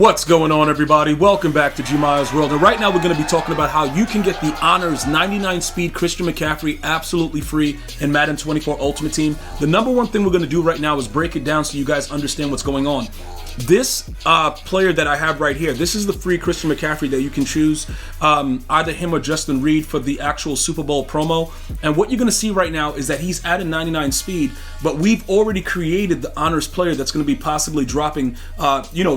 What's going on, everybody? Welcome back to GmiasWorld, and right now we're going to be talking about how you can get the Honors 99 speed Christian McCaffrey absolutely free in Madden 24 Ultimate Team. The number one thing we're going to do right now is break it down so you guys understand what's going on. This player that I have right here, this is the free Christian McCaffrey that you can choose, either him or Justin Reed for the actual Super Bowl promo. And what you're going to see right now is that he's at a 99 speed, but we've already created the Honors player that's going to be possibly dropping,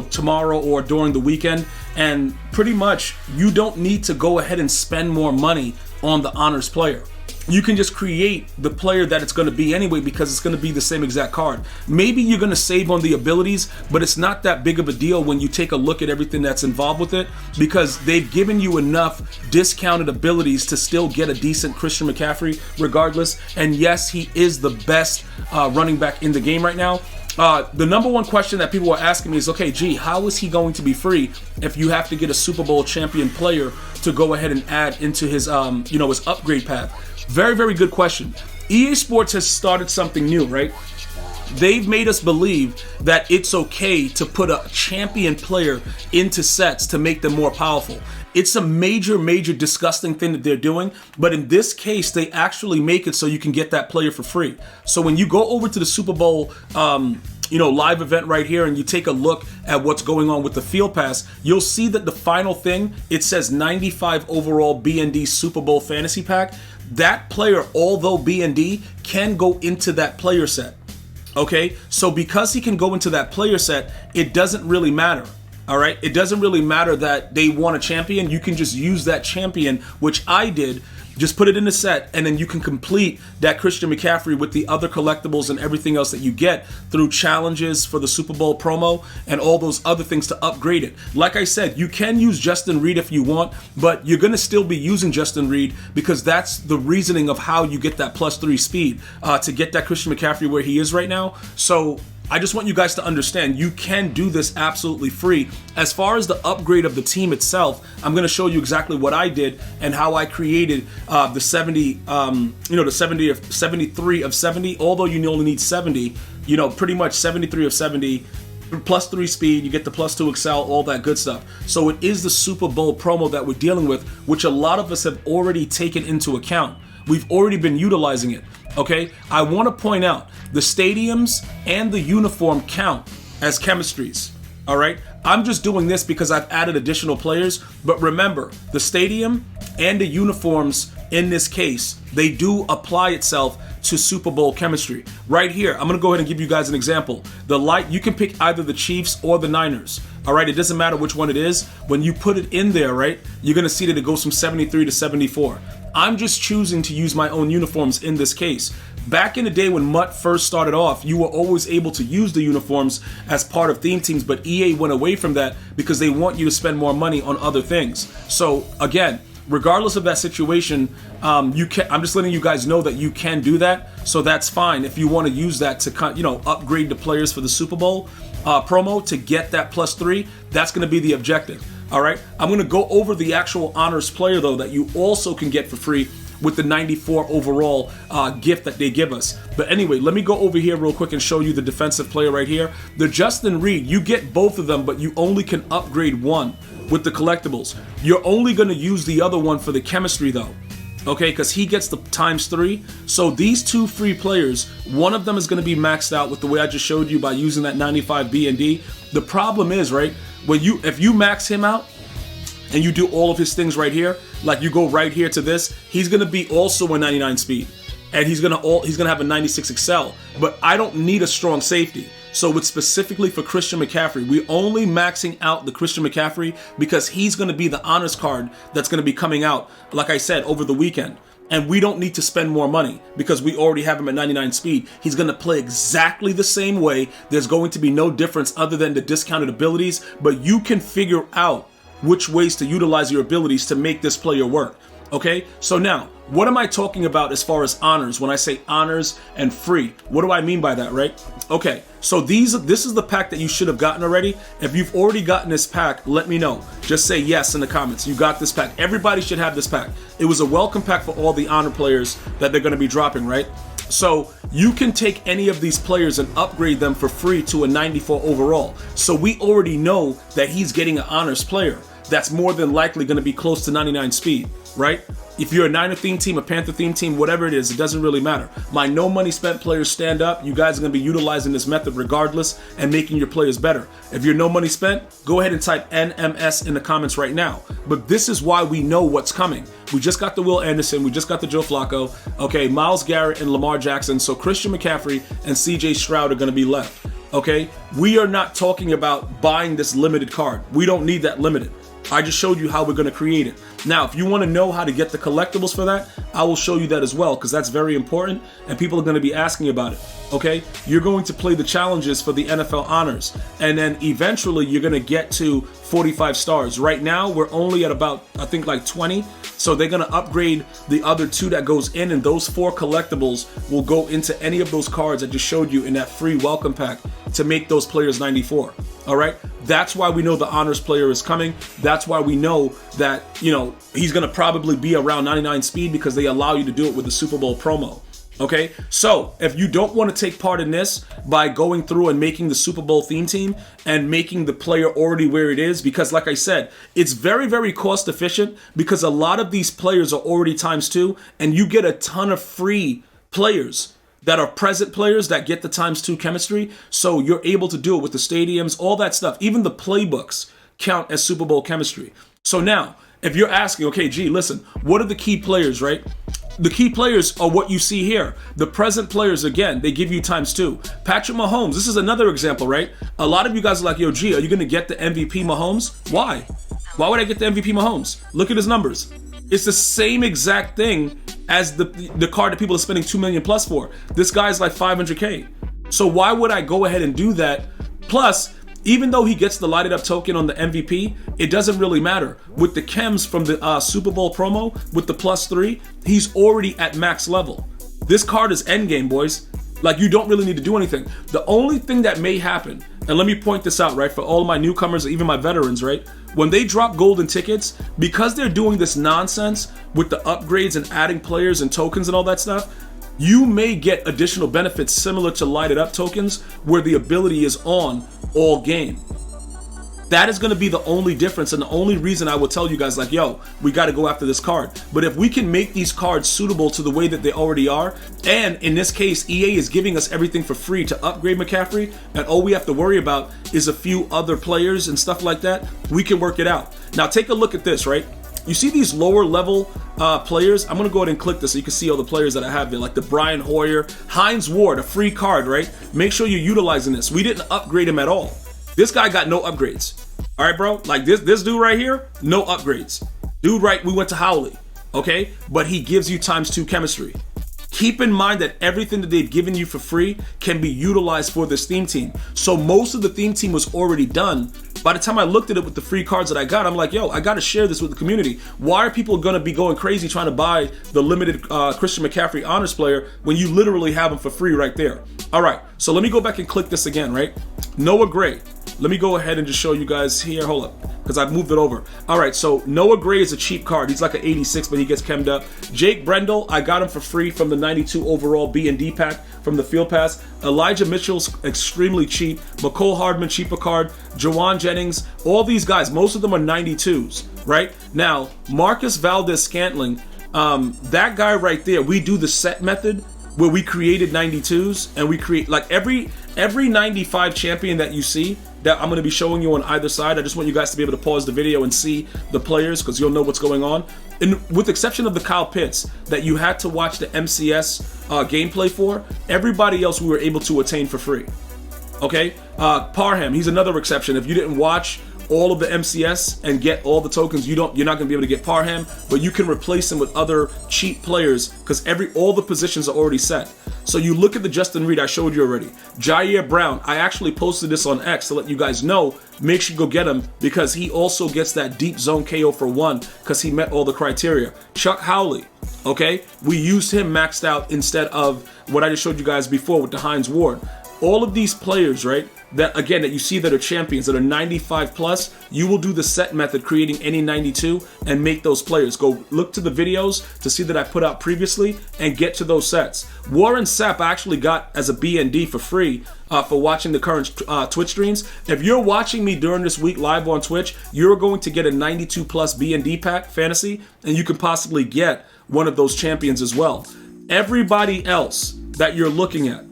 tomorrow or during the weekend. And pretty much you don't need to go ahead and spend more money on the Honors player. You can just create the player that it's going to be anyway, because it's going to be the same exact card. Maybe you're going to save on the abilities, but it's not that big of a deal when you take a look at everything that's involved with it, because they've given you enough discounted abilities to still get a decent Christian McCaffrey regardless. And yes, he is the best running back in the game right now. The number one question that people are asking me is, okay, gee, how is he going to be free if you have to get a Super Bowl champion player to go ahead and add into his, his upgrade path? Very, very good question. EA Sports has started something new, right? They've made us believe that it's okay to put a champion player into sets to make them more powerful. It's a major, major disgusting thing that they're doing, but in this case, they actually make it so you can get that player for free. So when you go over to the Super Bowl, live event right here, and you take a look at what's going on with the Field Pass, you'll see that the final thing, it says 95 overall B&D Super Bowl Fantasy Pack. That player, although B&D, can go into that player set. Okay, so because he can go into that player set, it doesn't really matter. All right, it doesn't really matter that they want a champion. You can just use that champion, which I did. Just put it in the set, and then you can complete that Christian McCaffrey with the other collectibles and everything else that you get through challenges for the Super Bowl promo and all those other things to upgrade it. Like I said, you can use Justin Reed if you want, but you're going to still be using Justin Reed because that's the reasoning of how you get that +3 speed to get that Christian McCaffrey where he is right now. So I just want you guys to understand you can do this absolutely free. As far as the upgrade of the team itself, I'm going to show you exactly what I did and how I created the 73 of 70. Although you only need 70, pretty much 73 of 70. +3 speed, you get the +2 excel, all that good stuff. So it is the Super Bowl promo that we're dealing with, which a lot of us have already taken into account. We've already been utilizing it. Okay, I want to point out the stadiums and the uniform count as chemistries. All right, I'm just doing this because I've added additional players. But remember, the stadium and the uniforms in this case, they do apply itself to Super Bowl chemistry. Right here, I'm going to go ahead and give you guys an example. You can pick either the Chiefs or the Niners. All right, it doesn't matter which one it is. When you put it in there, right, you're going to see that it goes from 73 to 74. I'm just choosing to use my own uniforms in this case. Back in the day when MUT first started off, you were always able to use the uniforms as part of theme teams, but EA went away from that because they want you to spend more money on other things. So again, regardless of that situation, I'm just letting you guys know that you can do that. So that's fine if you want to use that to upgrade the players for the Super Bowl promo to get that +3. That's going to be the objective. All right, I'm going to go over the actual Honors player though that you also can get for free with the 94 overall gift that they give us. But anyway, let me go over here real quick and show you the defensive player right here. The Justin Reed, you get both of them, but you only can upgrade one with the collectibles. You're only going to use the other one for the chemistry though. Okay, because he gets the ×3. So these two free players, one of them is going to be maxed out with the way I just showed you by using that 95 B&D. The problem is, right, if you max him out and you do all of his things right here, like you go right here to this, he's going to be also a 99 speed, and he's going to have a 96 excel. But I don't need a strong safety. So it's specifically for Christian McCaffrey. We're only maxing out the Christian McCaffrey because he's going to be the Honors card that's going to be coming out, like I said, over the weekend. And we don't need to spend more money because we already have him at 99 speed. He's going to play exactly the same way. There's going to be no difference other than the discounted abilities, but you can figure out which ways to utilize your abilities to make this player work. Okay, so now, what am I talking about as far as honors when I say honors and free? What do I mean by that, right? Okay, so this is the pack that you should have gotten already. If you've already gotten this pack, let me know. Just say yes in the comments. You got this pack. Everybody should have this pack. It was a welcome pack for all the honor players that they're going to be dropping, right? So you can take any of these players and upgrade them for free to a 94 overall. So we already know that he's getting an honors player that's more than likely going to be close to 99 speed, right? If you're a Niner theme team, a Panther theme team, whatever it is, it doesn't really matter. My no money spent players stand up. You guys are going to be utilizing this method regardless and making your players better. If you're no money spent, go ahead and type NMS in the comments right now. But this is why we know what's coming. We just got the Will Anderson. We just got the Joe Flacco. Okay, Myles Garrett and Lamar Jackson. So Christian McCaffrey and CJ Stroud are going to be left. Okay, we are not talking about buying this limited card. We don't need that limited. I just showed you how we're going to create it. Now, if you want to know how to get the collectibles for that, I will show you that as well, because that's very important and people are going to be asking about it. Okay, you're going to play the challenges for the NFL honors, and then eventually you're going to get to 45 stars. Right now, we're only at about, I think, like 20. So they're going to upgrade the other 2 that goes in, and those 4 collectibles will go into any of those cards I just showed you in that free welcome pack to make those players 94. All right, that's why we know the honors player is coming. That's why we know that, you know, he's going to probably be around 99 speed, because they allow you to do it with the Super Bowl promo. Okay, so if you don't want to take part in this by going through and making the Super Bowl theme team and making the player already where it is, because like I said, it's very, very cost efficient, because a lot of these players are already ×2, and you get a ton of free players that are present players that get the ×2 chemistry. So you're able to do it with the stadiums, all that stuff. Even the playbooks count as Super Bowl chemistry. So now, if you're asking, okay, gee, listen, what are the key players, right? The key players are what you see here. The present players, again, they give you ×2. Patrick Mahomes, this is another example, right? A lot of you guys are like, yo, gee, are you going to get the MVP Mahomes? Why? Why would I get the MVP Mahomes? Look at his numbers. It's the same exact thing as the card that people are spending $2 million plus for. This guy's like 500K. So why would I go ahead and do that? Plus, even though he gets the lighted up token on the MVP, it doesn't really matter. With the chems from the Super Bowl promo, with the +3, he's already at max level. This card is endgame, boys. Like, you don't really need to do anything. The only thing that may happen, and let me point this out, right, for all of my newcomers, even my veterans, right? When they drop golden tickets, because they're doing this nonsense with the upgrades and adding players and tokens and all that stuff, you may get additional benefits similar to lighted up tokens where the ability is on all game. That is going to be the only difference and the only reason I will tell you guys, like, yo, we got to go after this card. But if we can make these cards suitable to the way that they already are, and in this case, EA is giving us everything for free to upgrade McCaffrey, and all we have to worry about is a few other players and stuff like that, we can work it out. Now, take a look at this, right? You see these lower level players? I'm going to go ahead and click this so you can see all the players that I have there, like the Brian Hoyer, Hines Ward, a free card, right? Make sure you're utilizing this. We didn't upgrade him at all. This guy got no upgrades. All right, bro? Like this dude right here, no upgrades. Dude, right, we went to Howley, okay? But he gives you ×2 chemistry. Keep in mind that everything that they've given you for free can be utilized for this theme team. So most of the theme team was already done. By the time I looked at it with the free cards that I got, I'm like, yo, I got to share this with the community. Why are people going to be going crazy trying to buy the limited Christian McCaffrey honors player when you literally have them for free right there? All right, so let me go back and click this again, right? Noah Gray. Let me go ahead and just show you guys here. Hold up, because I've moved it over. All right, so Noah Gray is a cheap card. He's like an 86, but he gets chemmed up. Jake Brendel, I got him for free from the 92 overall B&D pack from the Field Pass. Elijah Mitchell's extremely cheap. McCole Hardman, cheaper card. Jawan Jennings, all these guys, most of them are 92s, right? Now, Marcus Valdez-Scantling, that guy right there, we do the set method where we created 92s, and we create, like, every 95 champion that you see, that I'm going to be showing you on either side. I just want you guys to be able to pause the video and see the players, because you'll know what's going on. And with the exception of the Kyle Pitts that you had to watch the MCS gameplay for, everybody else we were able to attain for free. Okay? Parham, he's another exception. If you didn't watch all of the MCS and get all the tokens, you're not going to be able to get Parham, but you can replace him with other cheap players because all the positions are already set. So you look at the Justin Reed I showed you already. Jair Brown, I actually posted this on X to let you guys know, make sure you go get him because he also gets that deep zone KO for 1 because he met all the criteria. Chuck Howley, okay? We used him maxed out instead of what I just showed you guys before with the Hines Ward. all of these players, right, that again, that you see that are champions, that are 95 plus, you will do the set method, creating any 92 and make those players. Go look to the videos to see that I put out previously and get to those sets. Warren Sapp I actually got as a BND for free for watching the current Twitch streams. If you're watching me during this week live on Twitch, you're going to get a 92 plus BND pack fantasy, and you can possibly get one of those champions as well. Everybody else that you're looking at,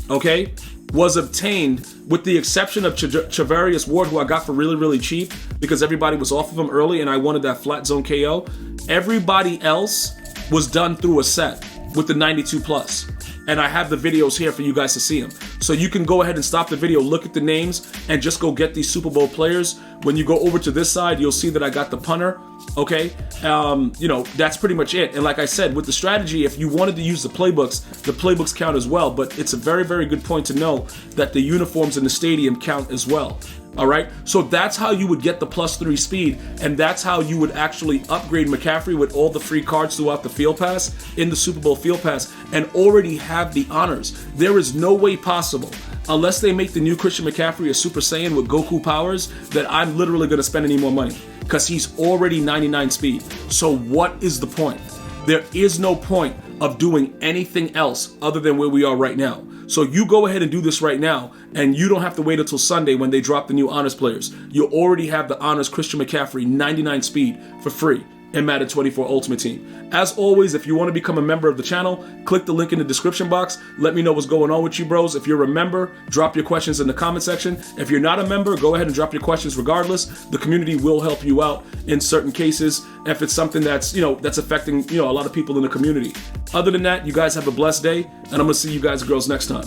okay, was obtained with the exception of Charvarius Ward, who I got for really, really cheap because everybody was off of him early and I wanted that flat zone KO. Everybody else was done through a set with the 92 plus. And I have the videos here for you guys to see them. So you can go ahead and stop the video, look at the names, and just go get these Super Bowl players. When you go over to this side, you'll see that I got the punter, okay? You know, that's pretty much it. And like I said, with the strategy, if you wanted to use the playbooks count as well. But it's a very, very good point to know that the uniforms in the stadium count as well. All right, so that's how you would get the +3 speed, and that's how you would actually upgrade McCaffrey with all the free cards throughout the Field Pass, in the Super Bowl Field Pass, and already have the honors. There is no way possible, unless they make the new Christian McCaffrey a Super Saiyan with Goku powers, that I'm literally going to spend any more money, because he's already 99 speed. So what is the point? There is no point of doing anything else other than where we are right now. So you go ahead and do this right now, and you don't have to wait until Sunday when they drop the new honors players. You already have the honors Christian McCaffrey 99 speed for free in Madden 24 Ultimate Team. As always, if you want to become a member of the channel, click the link in the description box. Let me know what's going on with you, bros. If you're a member, drop your questions in the comment section. If you're not a member, go ahead and drop your questions regardless. The community will help you out in certain cases if it's something that's, you know, that's affecting, you know, a lot of people in the community. Other than that, you guys have a blessed day, and I'm going to see you guys and girls next time.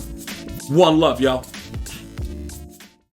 One love, y'all.